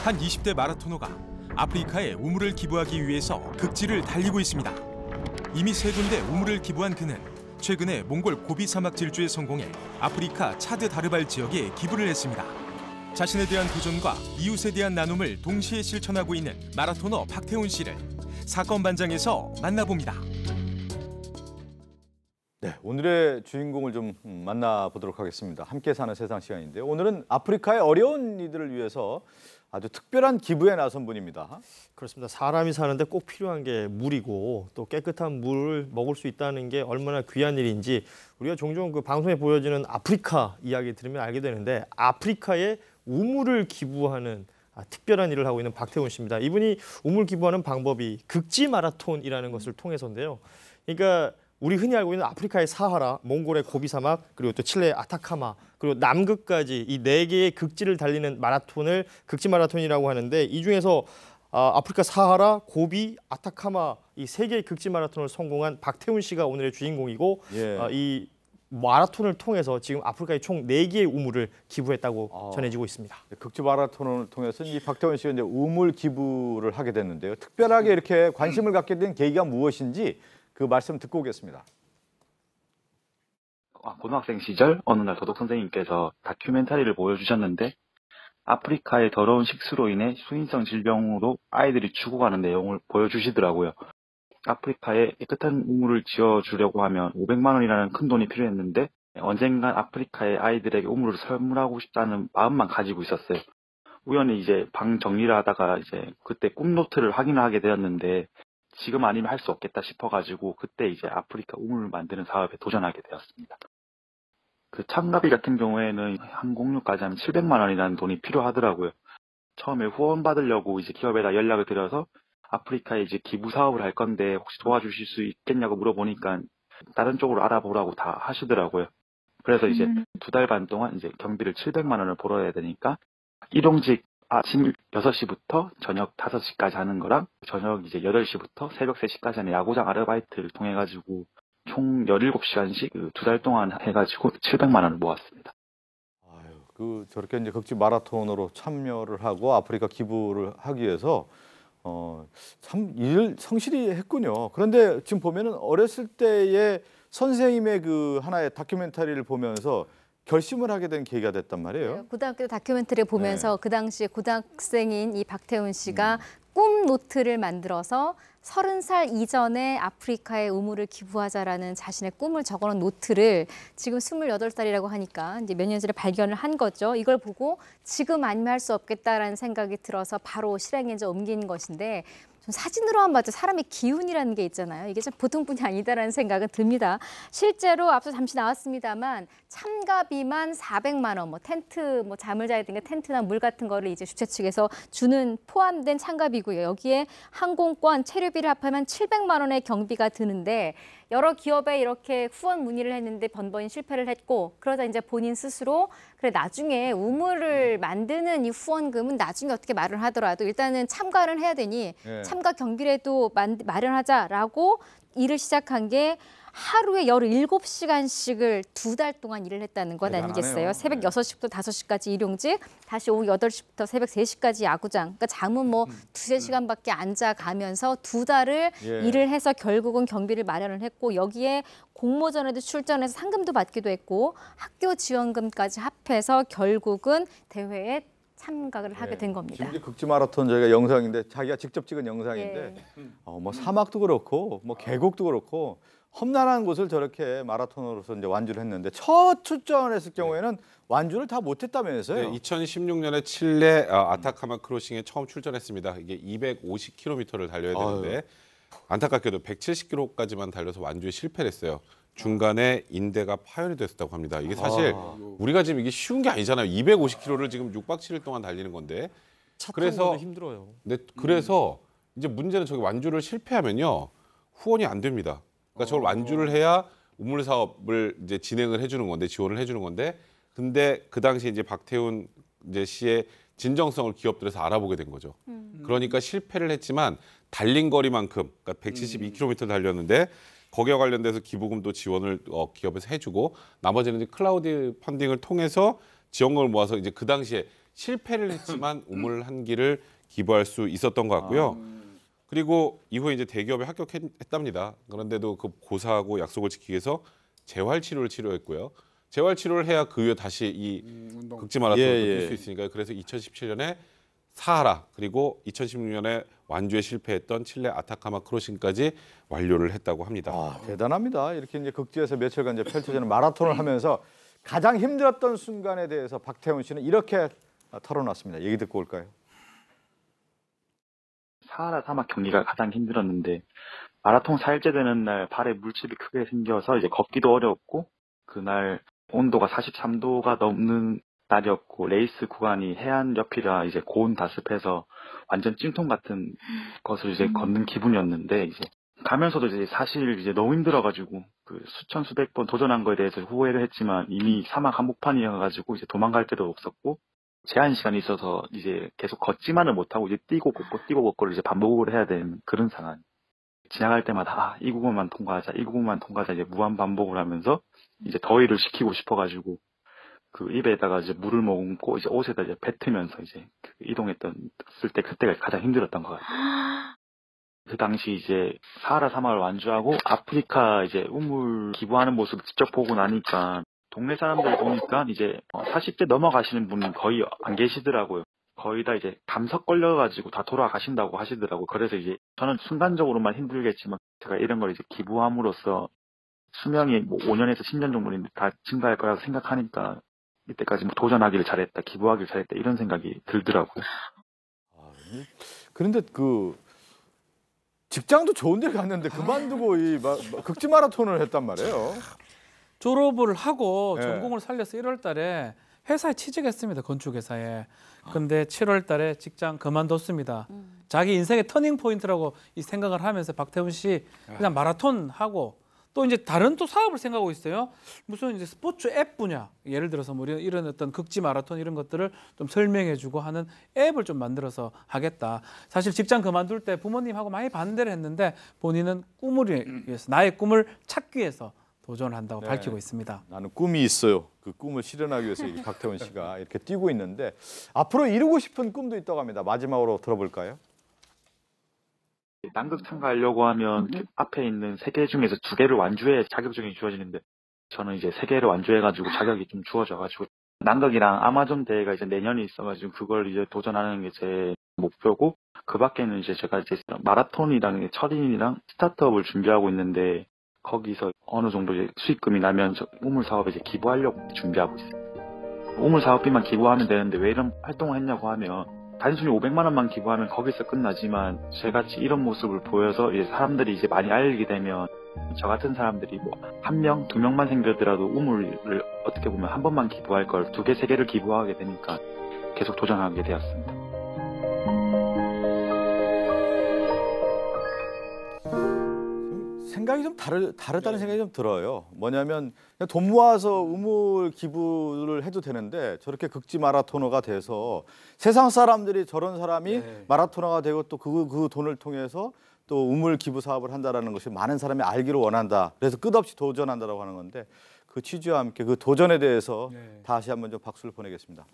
한 20대 마라토너가 아프리카에 우물을 기부하기 위해서 극지를 달리고 있습니다. 이미 3군데 우물을 기부한 그는 최근에 몽골 고비 사막 질주에 성공해 아프리카 차드 다르발 지역에 기부를 했습니다. 자신에 대한 도전과 이웃에 대한 나눔을 동시에 실천하고 있는 마라토너 박태훈 씨를 사건 반장에서 만나봅니다. 네, 오늘의 주인공을 좀 만나보도록 하겠습니다. 함께 사는 세상 시간인데요. 오늘은 아프리카의 어려운 이들을 위해서 아주 특별한 기부에 나선 분입니다. 그렇습니다. 사람이 사는데 꼭 필요한 게 물이고 또 깨끗한 물을 먹을 수 있다는 게 얼마나 귀한 일인지 우리가 종종 그 방송에 보여지는 아프리카 이야기 들으면 알게 되는데 아프리카에 우물을 기부하는 특별한 일을 하고 있는 박태훈 씨입니다. 이분이 우물 기부하는 방법이 극지 마라톤이라는 것을 통해서인데요. 그러니까 우리 흔히 알고 있는 아프리카의 사하라, 몽골의 고비 사막, 그리고 또 칠레의 아타카마, 그리고 남극까지 이 4개의 극지를 달리는 마라톤을 극지 마라톤이라고 하는데 이 중에서 아프리카 사하라, 고비, 아타카마 이 3개의 극지 마라톤을 성공한 박태훈 씨가 오늘의 주인공이고 이 마라톤을 통해서 지금 아프리카에 총 4개의 우물을 기부했다고 전해지고 있습니다. 극지 마라톤을 통해서 이 박태훈 씨가 이제 우물 기부를 하게 됐는데요. 특별하게 이렇게 관심을 갖게 된 계기가 무엇인지 그 말씀 듣고 오겠습니다. 고등학생 시절 어느 날 도덕 선생님께서 다큐멘터리를 보여주셨는데 아프리카의 더러운 식수로 인해 수인성 질병으로 아이들이 죽어가는 내용을 보여주시더라고요. 아프리카에 깨끗한 우물을 지어주려고 하면 500만 원이라는 큰 돈이 필요했는데 언젠간 아프리카의 아이들에게 우물을 선물하고 싶다는 마음만 가지고 있었어요. 우연히 이제 방 정리를 하다가 이제 그때 꿈노트를 확인을 하게 되었는데 지금 아니면 할 수 없겠다 싶어가지고 그때 이제 아프리카 우물을 만드는 사업에 도전하게 되었습니다. 그 참가비 같은 경우에는 항공료까지 하면 700만 원이라는 돈이 필요하더라고요. 처음에 후원 받으려고 이제 기업에다 연락을 드려서 아프리카에 이제 기부 사업을 할 건데 혹시 도와주실 수 있겠냐고 물어보니까 다른 쪽으로 알아보라고 다 하시더라고요. 그래서 이제 2달 반 동안 이제 경비를 700만 원을 벌어야 되니까 일용직 아침 6시부터 저녁 5시까지 하는 거랑 저녁 이제 8시부터 새벽 3시까지 하는 야구장 아르바이트를 통해 가지고 총 17시간씩 2달 동안 해가지고 700만 원을 모았습니다. 저렇게 이제 극지 마라톤으로 참여를 하고 아프리카 기부를 하기 위해서 참 일을 성실히 했군요. 그런데 지금 보면은 어렸을 때의 선생님의 그 하나의 다큐멘터리를 보면서 결심을 하게 된 계기가 됐단 말이에요. 네, 고등학교 다큐멘터리를 보면서 그 당시에 고등학생인 이 박태훈 씨가 꿈 노트를 만들어서 30살 이전에 아프리카에 우물을 기부하자라는 자신의 꿈을 적어놓은 노트를 지금 28살이라고 하니까 이제 몇 년 전에 발견을 한 거죠. 이걸 보고 지금 아니면 할 수 없겠다라는 생각이 들어서 바로 실행에 이제 옮긴 것인데 좀 사진으로만 봐도 사람의 기운이라는 게 있잖아요. 이게 참 보통 분이 아니다라는 생각은 듭니다. 실제로 앞서 잠시 나왔습니다만 참가비만 400만 원, 뭐 텐트, 뭐 잠을 자야 되니까 텐트나 물 같은 거를 이제 주최 측에서 주는 포함된 참가비고요. 여기에 항공권, 체류비를 합하면 700만 원의 경비가 드는데 여러 기업에 이렇게 후원 문의를 했는데 번번이 실패를 했고 그러다 이제 본인 스스로 그래 나중에 우물을 만드는 이 후원금은 나중에 어떻게 마련하더라도 일단은 참가를 해야 되니 참가 경비라도 마련하자라고 일을 시작한 게 하루에 17시간씩을 2달 동안 일을 했다는 것 아니겠어요? 새벽 6시부터 5시까지 일용직, 다시 오후 8시부터 새벽 3시까지 야구장. 그러니까 잠은 뭐 2~3시간밖에 앉아가면서 2달을 일을 해서 결국은 경비를 마련을 했고 여기에 공모전에도 출전해서 상금도 받기도 했고 학교 지원금까지 합해서 결국은 대회에 참가를 하게 된 겁니다. 지금 극지 마라톤 저희가 영상인데 자기가 직접 찍은 영상인데 뭐 사막도 그렇고 뭐 계곡도 그렇고 험난한 곳을 저렇게 마라톤으로서 이제 완주를 했는데 첫 출전했을 경우에는 완주를 다 못했다면서요? 네, 2016년에 칠레 아타카마 크로싱에 처음 출전했습니다. 이게 250km를 달려야 되는데 안타깝게도 170km까지만 달려서 완주에 실패를 했어요. 중간에 인대가 파열이 됐다고 합니다. 이게 사실 우리가 지금 이게 쉬운 게 아니잖아요. 250km를 지금 6박 7일 동안 달리는 건데. 그래서 힘들어요. 네, 그래서 이제 문제는 저기 완주를 실패하면요 후원이 안 됩니다. 그러니까 저걸 완주를 해야 우물 사업을 이제 진행을 해주는 건데 지원을 해주는 건데 근데 그 당시에 이제 박태훈 이제 씨의 진정성을 기업들에서 알아보게 된 거죠. 그러니까 실패를 했지만 달린 거리만큼 그러니까 172km 달렸는데 거기와 관련돼서 기부금도 지원을 기업에서 해주고 나머지는 이제 클라우드 펀딩을 통해서 지원금을 모아서 이제 그 당시에 실패를 했지만 우물 한 기를 기부할 수 있었던 것 같고요. 그리고 이후에 이제 대기업에 합격했답니다. 그런데도 그 고사하고 약속을 지키기 위해서 재활 치료를 치료했고요. 재활 치료를 해야 그 후에 다시 이 극지 마라톤을 뛸 수 있으니까요. 그래서 2017년에 사하라 그리고 2016년에 완주에 실패했던 칠레 아타카마 크로싱까지 완료를 했다고 합니다. 아, 대단합니다. 이렇게 이제 극지에서 며칠간 이제 펼쳐지는 마라톤을 하면서 가장 힘들었던 순간에 대해서 박태훈 씨는 이렇게 털어놨습니다. 얘기 듣고 올까요? 사하라 사막 경기가 가장 힘들었는데 마라톤 4일째 되는 날 발에 물집이 크게 생겨서 이제 걷기도 어려웠고 그날 온도가 43도가 넘는 날이었고 레이스 구간이 해안 옆이라 이제 고온 다습해서 완전 찜통 같은 것을 이제 걷는 기분이었는데 이제 가면서도 이제 사실 이제 너무 힘들어가지고 그 수천 수백 번 도전한 거에 대해서 후회를 했지만 이미 사막 한복판이어가지고 이제 도망갈 데도 없었고 제한 시간이 있어서 이제 계속 걷지만은 못하고 이제 뛰고 걷고를 이제 반복을 해야 되는 그런 상황. 지나갈 때마다 이 구간만 통과하자, 이 구간만 통과하자 이제 무한 반복을 하면서 이제 더위를 식히고 싶어가지고 그 입에다가 이제 물을 머금고 이제 옷에다 이제 뱉으면서 이제 이동했던 때 그때가 가장 힘들었던 것 같아요. 그 당시 이제 사하라 사막을 완주하고 아프리카 이제 우물 기부하는 모습을 직접 보고 나니까 동네 사람들 보니까 이제 40대 넘어가시는 분은 거의 안 계시더라고요. 거의 다 이제 감석 걸려가지고 다 돌아가신다고 하시더라고요. 그래서 이제 저는 순간적으로만 힘들겠지만 제가 이런 걸 이제 기부함으로써 수명이 뭐 5년에서 10년 정도는 다 증가할 거라고 생각하니까 이때까지 뭐 도전하기를 잘했다, 기부하기를 잘했다 이런 생각이 들더라고요. 그런데 그 직장도 좋은 데 갔는데 그만두고 이 극지 마라톤을 했단 말이에요. 졸업을 하고 네. 전공을 살려서 1월 달에 회사에 취직했습니다. 건축회사에. 근데 7월 달에 직장 그만뒀습니다. 자기 인생의 터닝 포인트라고 이 생각을 하면서 박태훈 씨 그냥 마라톤 하고 또 이제 다른 또 사업을 생각하고 있어요. 무슨 이제 스포츠 앱 분야. 예를 들어서 뭐 이런 어떤 극지 마라톤 이런 것들을 좀 설명해주고 하는 앱을 좀 만들어서 하겠다. 사실 직장 그만둘 때 부모님하고 많이 반대를 했는데 본인은 꿈을 위해서 나의 꿈을 찾기 위해서 도전을 한다고 네. 밝히고 있습니다. 나는 꿈이 있어요. 그 꿈을 실현하기 위해서 이 박태훈 씨가 이렇게 뛰고 있는데 앞으로 이루고 싶은 꿈도 있다고 합니다. 마지막으로 들어볼까요? 남극 참가하려고 하면 앞에 있는 3개 중에서 2개를 완주해야 자격증이 주어지는데 저는 이제 3개를 완주해가지고 자격이 좀 주어져가지고 남극이랑 아마존 대회가 이제 내년에 있어가지고 그걸 이제 도전하는 게 제 목표고 그 밖에는 이제 제가 이제 마라톤이랑 철인이랑 스타트업을 준비하고 있는데 거기서 어느 정도 이제 수익금이 나면 저 우물 사업에 이제 기부하려고 준비하고 있어요. 우물 사업비만 기부하면 되는데 왜 이런 활동을 했냐고 하면 단순히 500만 원만 기부하면 거기서 끝나지만 저같이 이런 모습을 보여서 이제 사람들이 이제 많이 알게 되면 저 같은 사람들이 뭐 1명, 2명만 생겼더라도 우물을 어떻게 보면 한 번만 기부할 걸 2개, 3개를 기부하게 되니까 계속 도전하게 되었습니다. 생각이 좀 다르다는 생각이 좀 들어요. 뭐냐면 그냥 돈 모아서 우물 기부를 해도 되는데 저렇게 극지 마라토너가 돼서 세상 사람들이 저런 사람이 마라토너가 되고 또 그 돈을 통해서 또 우물 기부 사업을 한다라는 것이 많은 사람이 알기를 원한다. 그래서 끝없이 도전한다라고 하는 건데 그 취지와 함께 그 도전에 대해서 다시 한번 좀 박수를 보내겠습니다.